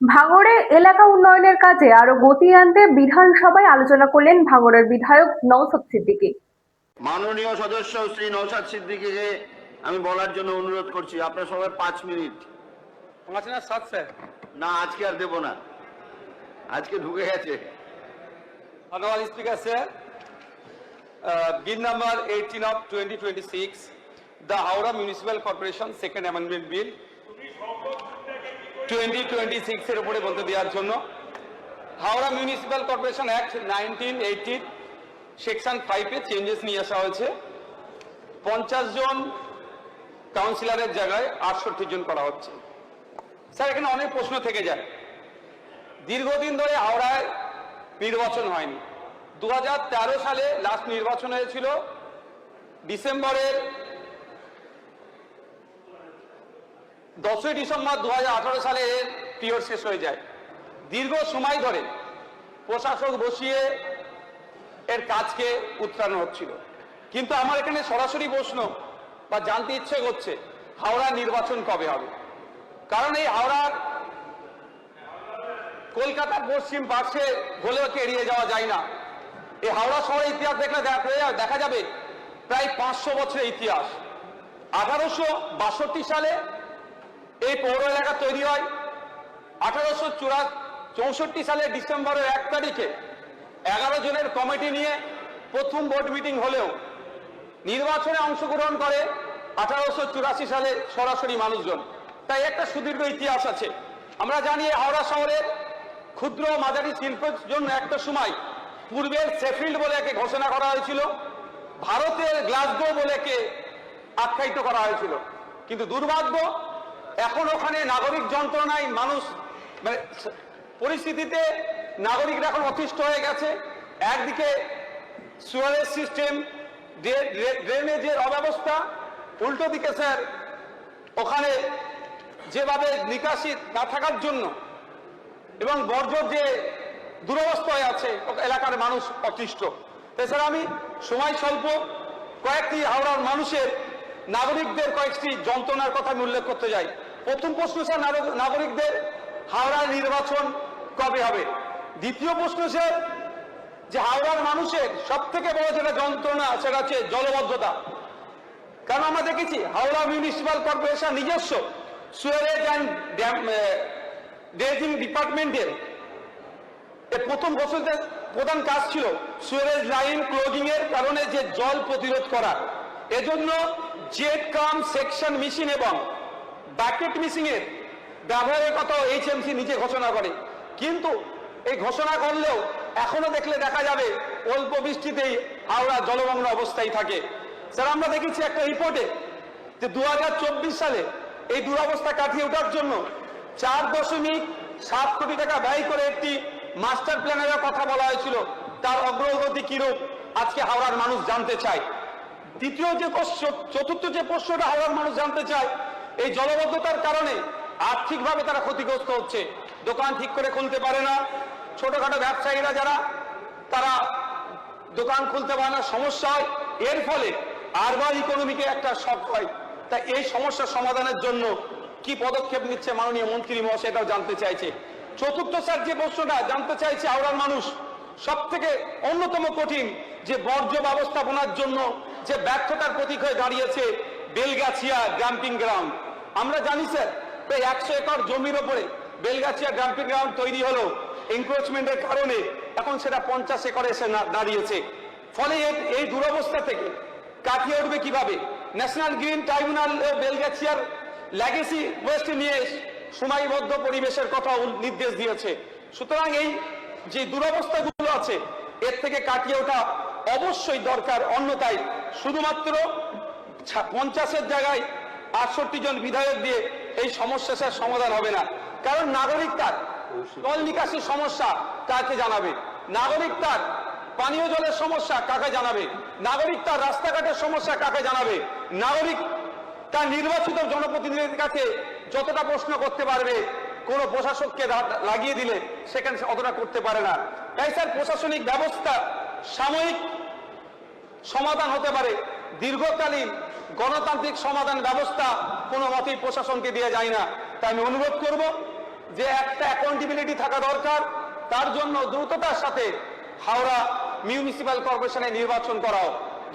ভাঙড়ে এলাকা উন্নয়নের কাজে আরো গতি আনতে বিধানসভায় আলোচনা করলেন ভাঙড়ের বিধায়ক নওশাদ সিদ্দিকী। মাননীয় সদস্য শ্রী নওশাদ সিদ্দিকীকে আমি বলার জন্য অনুরোধ করছি, আপনার সবার 5 মিনিট। 5 না 7 স্যার? না, আজকে আর দেব না, আজকে ঢুকে গেছে। ধন্যবাদ speaker sir. Bill number 18 of 2026, the Howrah Municipal Corporation Second Amendment Bill 2026 এর উপরে বলতে দেওয়ার জন্য Howrah municipal corporation act 1980 section 5 এ চেঞ্জেস নিয়ে আসা হয়েছে। 50 জন কাউন্সিলরের জায়গায় 68 জন করা হচ্ছে। স্যার, এখানে অনেক প্রশ্ন থেকে যায়। দীর্ঘদিন ধরে হাওড়ায় নির্বাচন হয়নি। 2013 সালে লাস্ট নির্বাচন হয়েছিল, ডিসেম্বরের 10 ডিসেম্বর 2018 সালে এর পিরিয়ড শেষ হয়ে যায়। দীর্ঘ সময় ধরে প্রশাসক বসিয়ে এর কাজকে উত্তরানো হচ্ছিল। কিন্তু আমার এখানে সরাসরি প্রশ্ন বা জানতে ইচ্ছে করছে, হাওড়া নির্বাচন কবে হবে? কারণ এই হাওড়ার কলকাতার পশ্চিম পাশে হলেও এড়িয়ে যাওয়া যায় না। এই হাওড়া শহরের ইতিহাস দেখলে দেখা যাবে প্রায় 500 বছরের ইতিহাস। 1862 সালে এই পৌর এলাকা তৈরি হয়। 1864 সালে ডিসেম্বরের 1 তারিখে 11 জনের কমিটি নিয়ে প্রথম বোর্ড মিটিং হলেও নির্বাচনে অংশগ্রহণ করে 1884 সালে সরাসরি মানুষজন। তাই একটা সুদীর্ঘ ইতিহাস আছে। আমরা জানি হাওড়া শহরের ক্ষুদ্র মাঝারি শিল্পের জন্য একটা সময় পূর্বের শেফিল্ড বলে একে ঘোষণা করা হয়েছিল, ভারতের গ্লাসগো বলে একে আখ্যায়িত করা হয়েছিল। কিন্তু দুর্ভাগ্য, এখন ওখানে নাগরিক যন্ত্রণায় মানুষ পরিস্থিতিতে নাগরিকরা এখন অতিষ্ঠ হয়ে গেছে। একদিকে সুয়ারেজ সিস্টেম, ড্রেনেজের অব্যবস্থা, উল্টো দিকে স্যার ওখানে যেভাবে নিকাশি না থাকার জন্য এবং বর্জ্য যে দুরবস্থায় আছে এলাকার মানুষ অতিষ্ঠ। এছাড়া আমি সময় স্বল্প কয়েকটি হাওড়ার মানুষের নাগরিকদের কয়েকটি যন্ত্রণার কথা আমি উল্লেখ করতে যাই। প্রথম প্রশ্ন স্যার, নাগরিকদের হাওড়ার নির্বাচন কবে হবে? দ্বিতীয় প্রশ্ন স্যার, যে হাওড়ার মানুষের সব থেকে বড় যেটা যন্ত্রণা সেটা হচ্ছে জলবদ্ধতা। কারণ আমরা দেখেছি হাওড়া মিউনিসিপ্যাল কর্পোরেশন নিজস্ব সুয়ারেজ অ্যান্ড ড্রেজিং ডিপার্টমেন্টের প্রথম বছরের প্রধান কাজ ছিল সুয়ারেজ লাইন ক্লোজিং এর কারণে যে জল প্রতিরোধ করা। এজন্য জেট কাম সেকশন মেশিন এবং বাকেট মেশিন এর ব্যবহারের কথা এইচএমসি নিজে ঘোষণা করে। কিন্তু এই ঘোষণা করলেও এখনো দেখলে দেখা যাবে অল্প বৃষ্টিতেই হাওড়া জলমগ্ন অবস্থায় থাকে। স্যার, আমরা দেখেছি একটা রিপোর্টে যে 2024 সালে এই দুরবস্থা কাটিয়ে ওঠার জন্য 4.7 কোটি টাকা ব্যয় করে একটি মাস্টার প্ল্যানের কথা বলা হয়েছিল। তার অগ্রগতি কিরূপ আজকে হাওড়ার মানুষ জানতে চায়। চতুর্থ যে প্রশ্নটা হাওড়ার মানুষ জানতে চায়, এই জলবদ্ধতার কারণে আর্থিকভাবে তারা ক্ষতিগ্রস্ত হচ্ছে। দোকান ঠিক করে খুলতে পারে না, ছোটখাটো ব্যবসায়ীরা যারা তারা দোকান খুলতে পারে না, সমস্যা হয়। এর ফলে আরবান ইকোনমিকে একটা শক হয়। তাই এই সমস্যার সমাধানের জন্য কি পদক্ষেপ নিচ্ছে মাননীয় মন্ত্রী মহাশয়, এটাও জানতে চাইছে। চতুর্থ স্যার যে প্রশ্নটা জানতে চাইছে হাওড়ার মানুষ, সব থেকে অন্যতম কঠিন যে বর্জ্য ব্যবস্থাপনার জন্য যে ব্যর্থতার প্রতীক হয়ে দাঁড়িয়েছে বেলগাছিয়া ডাম্পিং গ্রাউন্ড। আমরা জানি স্যার প্রায় 100 একর জমির ওপরে বেলগাছিয়া ডাম্পিং গ্রাউন্ড তৈরি হলো, এনক্রোচমেন্টের কারণে এখন সেটা 50 একরে এসে দাঁড়িয়েছে। ফলে এই দুরবস্থা থেকে কাটিয়ে উঠবে কিভাবে? ন্যাশনাল গ্রিন ট্রাইব্যুনাল বেলগাছিয়ার লেগেসি ওয়েস্ট নিয়ে সময়বদ্ধ পরিবেশের কথা নির্দেশ দিয়েছে। সুতরাং এই যে দুরবস্থাগুলো আছে এর থেকে কাটিয়ে ওঠা অবশ্যই দরকার। অন্যথায় শুধুমাত্র 50-এর জায়গায় 68 জন বিধায়ক দিয়ে এই সমস্যার সমাধান হবে না। কারণ নাগরিক তার জল নিকাশির সমস্যা কাকে জানাবে? নাগরিক তার পানীয় জলের সমস্যা কাকে জানাবে? নাগরিক তার রাস্তাঘাটের সমস্যা কাকে জানাবে? নাগরিক তার নির্বাচিত জনপ্রতিনিধির কাছে যতটা প্রশ্ন করতে পারবে, কোনো প্রশাসককে লাগিয়ে দিলে সেখানে অতটা করতে পারে না। তাই স্যার, প্রশাসনিক ব্যবস্থা সাময়িক সমাধান হতে পারে, দীর্ঘকালীন গণতান্ত্রিক সমাধান ব্যবস্থা কোনো মতেই প্রশাসনকে দেওয়া যায় না। তাই আমি অনুরোধ করব যে একটা অ্যাকাউন্টেবিলিটি থাকা দরকার, তার জন্য দ্রুততার সাথে হাওড়া মিউনিসিপ্যাল কর্পোরেশনের নির্বাচন করা হোক।